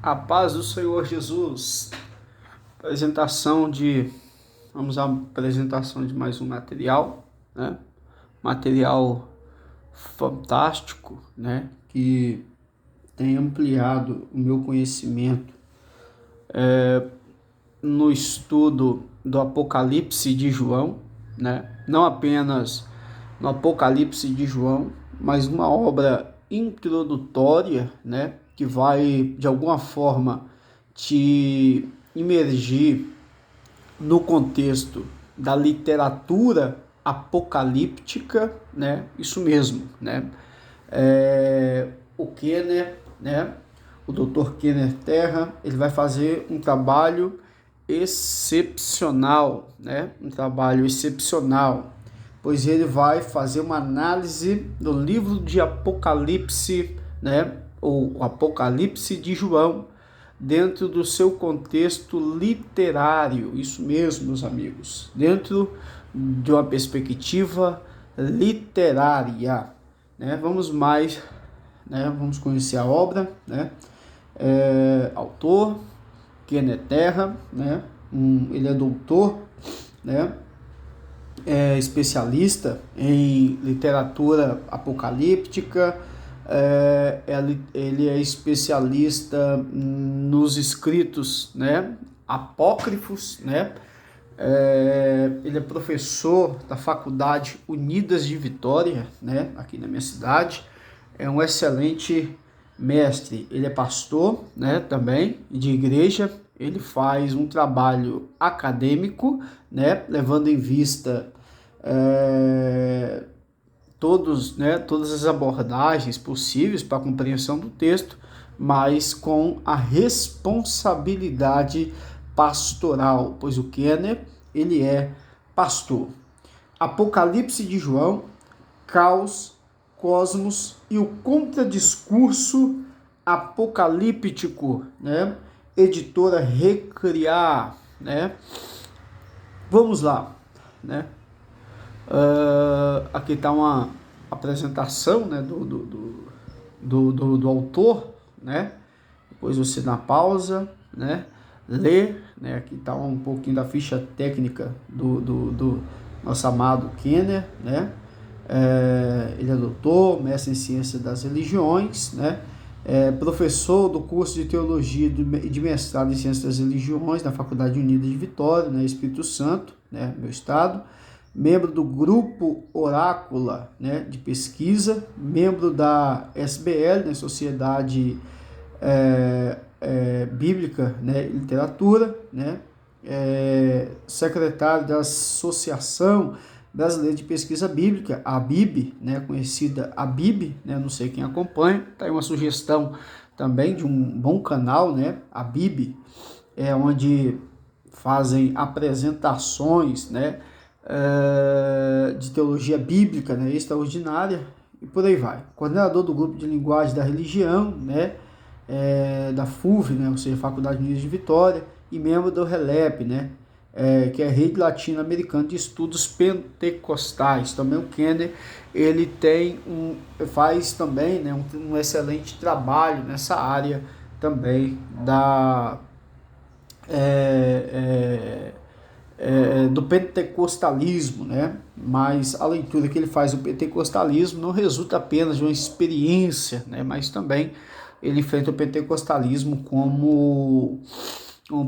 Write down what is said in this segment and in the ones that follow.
A paz do Senhor Jesus. Vamos à apresentação de mais um material, né? Material fantástico, né? Que tem ampliado o meu conhecimento no estudo do Apocalipse de João, né? Não apenas no Apocalipse de João, mas uma obra introdutória, né? Que vai, de alguma forma, te imergir no contexto da literatura apocalíptica, né? Isso mesmo, né? O Kenner, né? O Dr. Kenner Terra, ele vai fazer um trabalho excepcional, né? Um trabalho excepcional, pois ele vai fazer uma análise do livro de Apocalipse, né? Ou o Apocalipse de João, dentro do seu contexto literário, isso mesmo, meus amigos, dentro de uma perspectiva literária, né? Vamos conhecer a obra, né? Autor Kenneth Terra, né? Ele é doutor, né? É especialista em literatura apocalíptica. Ele é especialista nos escritos, né, apócrifos, né? Ele é professor da Faculdade Unidas de Vitória, né, aqui na minha cidade. É um excelente mestre. Ele é pastor, né, também de igreja. Ele faz um trabalho acadêmico, né, levando em vista todas as abordagens possíveis para a compreensão do texto, mas com a responsabilidade pastoral, pois o Kenner, ele é pastor. Apocalipse de João, Caos, Cosmos e o contradiscurso apocalíptico, né? Editora Recriar, né? Vamos lá, né? Aqui está uma apresentação, né, do autor, né? Depois você dá pausa, né? Lê, né? Aqui está um pouquinho da ficha técnica do nosso amado Kenner, né? Ele é doutor, mestre em ciência das religiões, né? Professor do curso de teologia e de mestrado em ciências das religiões na Faculdade Unida de Vitória, né? Espírito Santo, né? Meu estado. Membro do grupo Orácula, né, de pesquisa, membro da SBL, né, Sociedade Bíblica, né, e Literatura, né, secretário da Associação Brasileira de Pesquisa Bíblica, a ABIB, né, conhecida ABIB, né, não sei quem acompanha, tá aí uma sugestão também de um bom canal, né, a ABIB, onde fazem apresentações, né, de teologia bíblica, né, extraordinária, e por aí vai. Coordenador do grupo de linguagem da religião, né, da FUV, né, ou seja, Faculdade Unida de Vitória, e membro do RELEP, né, que é Rede Latino-Americana de Estudos Pentecostais. Também o Kenner, ele faz também, né, um excelente trabalho nessa área também do pentecostalismo, né? Mas a leitura que ele faz do pentecostalismo não resulta apenas de uma experiência, né? Mas também ele enfrenta o pentecostalismo como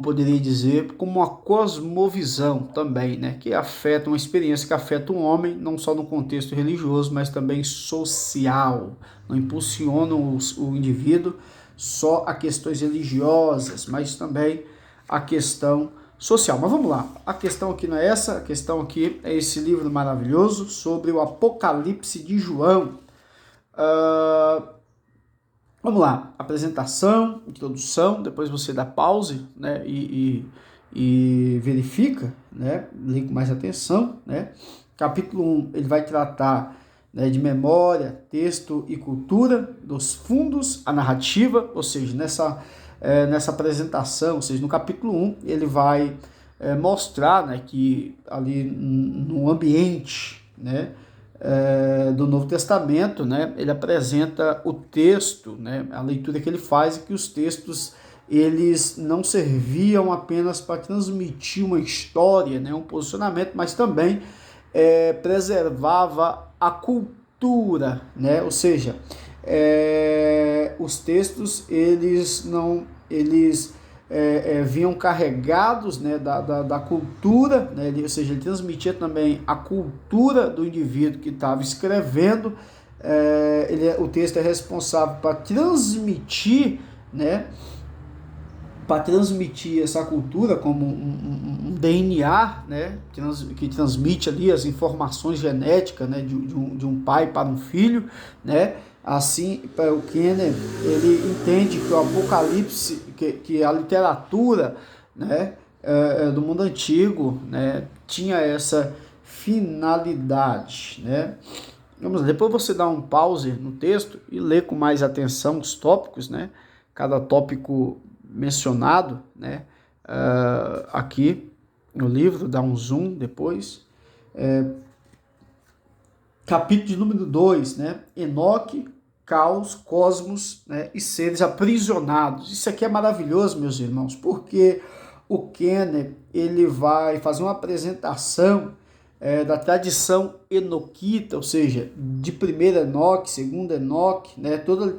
poderia dizer, como uma cosmovisão também, né? Que afeta uma experiência que afeta um homem, não só no contexto religioso, mas também social. Não impulsiona o indivíduo só a questões religiosas, mas também a questão social. Mas vamos lá, a questão aqui não é essa, a questão aqui é esse livro maravilhoso sobre o Apocalipse de João. Vamos lá, apresentação, introdução, depois você dá pause, né, e verifica, né, lê com mais atenção, né. Capítulo 1, ele vai tratar, né, de memória, texto e cultura, dos fundos, a narrativa, ou seja, nessa apresentação, ou seja, no capítulo 1, ele vai mostrar, né, que ali no ambiente, né, do Novo Testamento, né, ele apresenta o texto, né, a leitura que ele faz, e que os textos eles não serviam apenas para transmitir uma história, né, um posicionamento, mas também preservava a cultura, né? Ou seja, os textos eles vinham carregados, né, da cultura, né? Ou seja, ele transmitia também a cultura do indivíduo que estava escrevendo. O texto é responsável para transmitir, né, para transmitir essa cultura como um DNA, né, que transmite ali as informações genéticas, né, de um pai para um filho, né. Assim, o Kenner, ele entende que o Apocalipse, que a literatura, né, do mundo antigo, né, tinha essa finalidade, né. Vamos lá, depois você dá um pause no texto e lê com mais atenção os tópicos, né, cada tópico mencionado, né, aqui no livro, dá um zoom depois. Capítulo de número 2, né, Enoque, caos, cosmos, né, e seres aprisionados. Isso aqui é maravilhoso, meus irmãos, porque o Kenner, ele vai fazer uma apresentação da tradição enoquita, ou seja, de primeiro Enoque, segundo Enoque, né, toda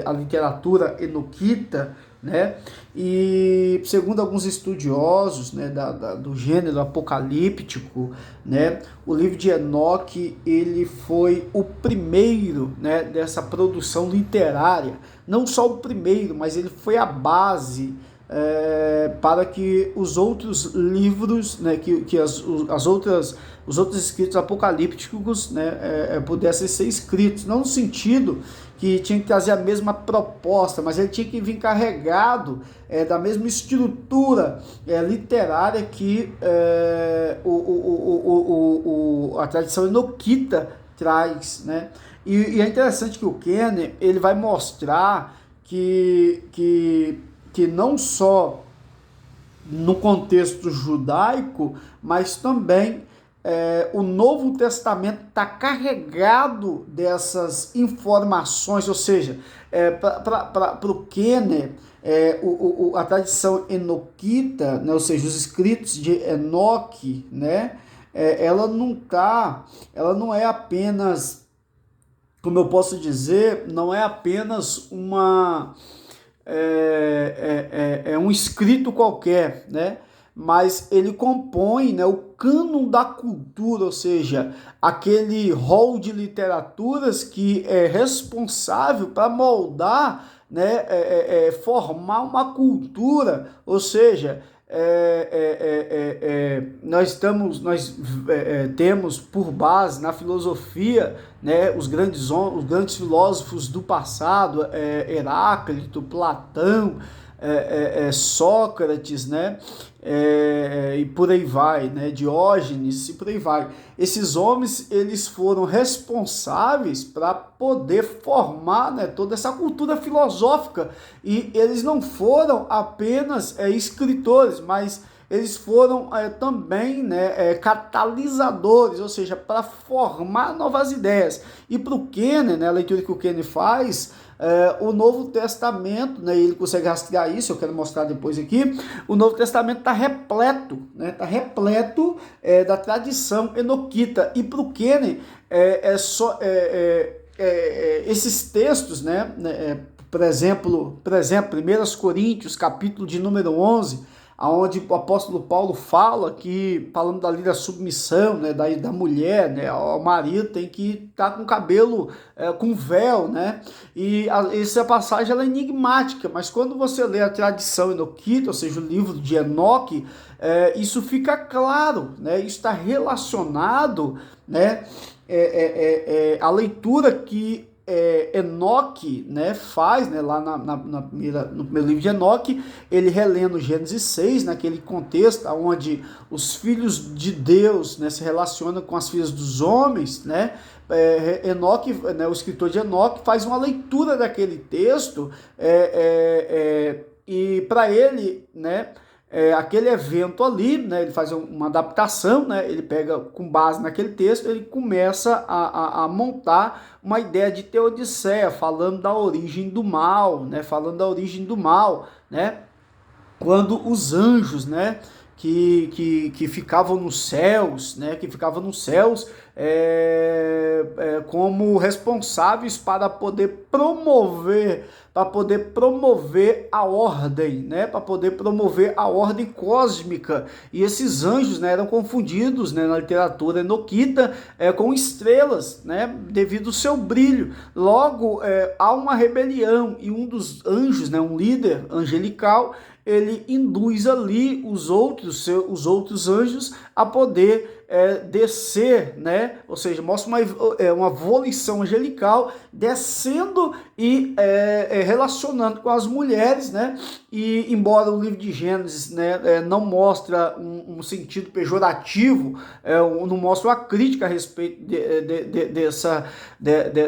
a literatura enoquita, né, e segundo alguns estudiosos, né, do gênero apocalíptico, né, o livro de Enoque, ele foi o primeiro, né, dessa produção literária, não só o primeiro, mas ele foi a base para que os outros livros, né, que os outros escritos apocalípticos, né, pudessem ser escritos, não no sentido que tinha que trazer a mesma proposta, mas ele tinha que vir carregado da mesma estrutura literária que a tradição enoquita traz, né? E é interessante que o Kenner, ele vai mostrar que não só no contexto judaico, mas também o Novo Testamento está carregado dessas informações, ou seja, para o Kenner, a tradição enoquita, né, ou seja, os escritos de Enoque, né, ela não é apenas, como eu posso dizer, não é apenas um escrito qualquer, né? Mas ele compõe, né, o cânon da cultura, ou seja, aquele rol de literaturas que é responsável para moldar, né, formar uma cultura, ou seja, nós temos por base na filosofia, né, os grandes filósofos do passado, Heráclito, Platão, Sócrates, né, e por aí vai, né, Diógenes e por aí vai. Esses homens, eles foram responsáveis para poder formar, né, toda essa cultura filosófica, e eles não foram apenas escritores, mas eles foram também, né, catalisadores, ou seja, para formar novas ideias. E para o Kenner, né, a leitura que o Kenner faz, o Novo Testamento, né, ele consegue rastrear isso, eu quero mostrar depois aqui, o Novo Testamento está repleto, né, da tradição enoquita, e para o Kenner, esses textos, né, por exemplo, 1 Coríntios, capítulo de número 11, onde o apóstolo Paulo fala que, falando da submissão, né, da mulher, né, o marido tem que estar com o cabelo, com véu, né, e essa passagem ela é enigmática, mas quando você lê a tradição enoquita, ou seja, o livro de Enoque, isso fica claro, né, isso está relacionado, né, a leitura que Enoque, né, faz, né, lá no primeiro livro de Enoque, ele relendo Gênesis 6, naquele contexto onde os filhos de Deus, né, se relacionam com as filhas dos homens, né, Enoque, né, o escritor de Enoque faz uma leitura daquele texto e para ele, né, aquele evento ali, né, ele faz uma adaptação, né, ele pega com base naquele texto, ele começa a montar uma ideia de teodiceia, falando da origem do mal, né, quando os anjos, né, que ficavam nos céus, né, como responsáveis para poder promover a ordem, né, para poder promover a ordem cósmica. E esses anjos, né, eram confundidos, né, na literatura enoquita com estrelas, né, devido ao seu brilho. Logo, há uma rebelião e um dos anjos, né, um líder angelical, ele induz ali os outros anjos a poder descer, né? Ou seja, mostra uma volição angelical descendo e relacionando com as mulheres, né? E embora o livro de Gênesis, né, não mostra um sentido pejorativo, não mostra uma crítica a respeito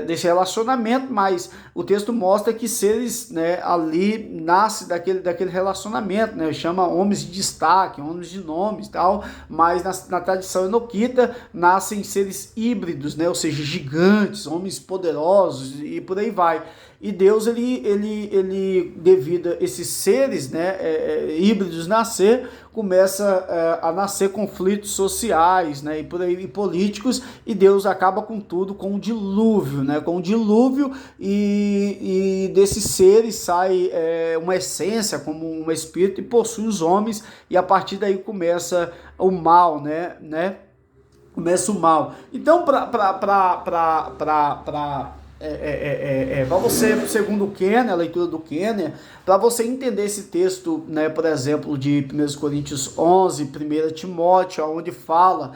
desse relacionamento, mas o texto mostra que seres, né, ali nascem daquele relacionamento, né? Chama homens de destaque, homens de nomes e tal, mas na tradição enoquita nascem seres híbridos, né? Ou seja, gigantes, homens poderosos e por aí vai. E Deus, ele devido a esses seres, né, híbridos nascer, começa a nascer conflitos sociais, né, e por aí, e políticos, e Deus acaba com tudo com o dilúvio, né, e desses seres sai uma essência, como um espírito, e possui os homens, e a partir daí começa o mal, né? Começa o mal. Então, para você, segundo o Kenner, a leitura do Kenner, para você entender esse texto, né, por exemplo, de 1 Coríntios 11, 1 Timóteo, onde fala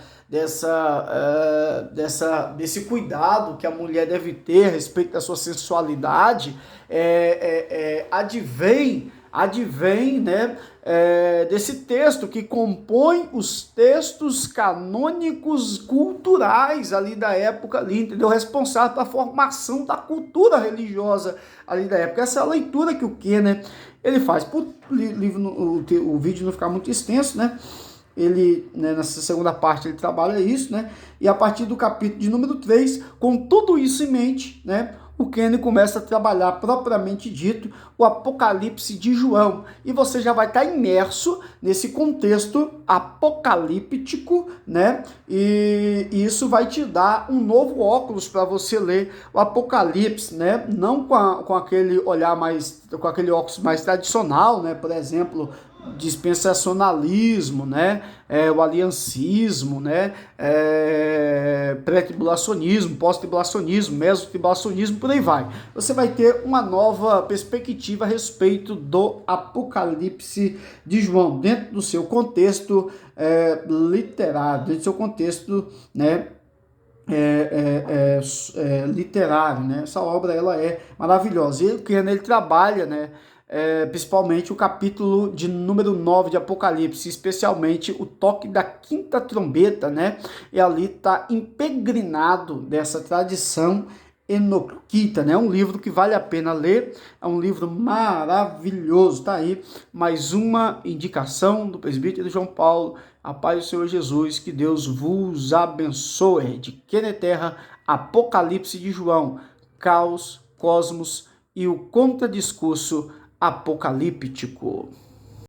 desse cuidado que a mulher deve ter a respeito da sua sensualidade, advém, né, desse texto que compõe os textos canônicos culturais ali da época, ali, entendeu? Responsável pela formação da cultura religiosa ali da época. Essa é a leitura que o Kenner ele faz. Por o vídeo não ficar muito extenso, né? Ele, né, nessa segunda parte, ele trabalha isso, né? E a partir do capítulo de número 3, com tudo isso em mente, né, o Kenner começa a trabalhar, propriamente dito, o Apocalipse de João. E você já vai estar imerso nesse contexto apocalíptico, né? E isso vai te dar um novo óculos para você ler o Apocalipse, né? Não com aquele olhar com aquele óculos mais tradicional, né? Por exemplo, dispensacionalismo, né? O aliancismo, né? Pré-tribulacionismo, pós-tribulacionismo, mesotribulacionismo, por aí vai. Você vai ter uma nova perspectiva a respeito do Apocalipse de João, dentro do seu contexto literário, dentro do seu contexto, né, literário, né? Essa obra ela é maravilhosa. E o Kenner ele trabalha, né, principalmente o capítulo de número 9 de Apocalipse, especialmente o toque da quinta trombeta, né? E ali está impregrinado dessa tradição enoquita, né? É um livro que vale a pena ler, é um livro maravilhoso. Tá aí mais uma indicação do presbítero João Paulo. A paz do Senhor Jesus, que Deus vos abençoe. De Kenner Terra, Apocalipse de João, Caos, Cosmos e o contradiscurso apocalíptico.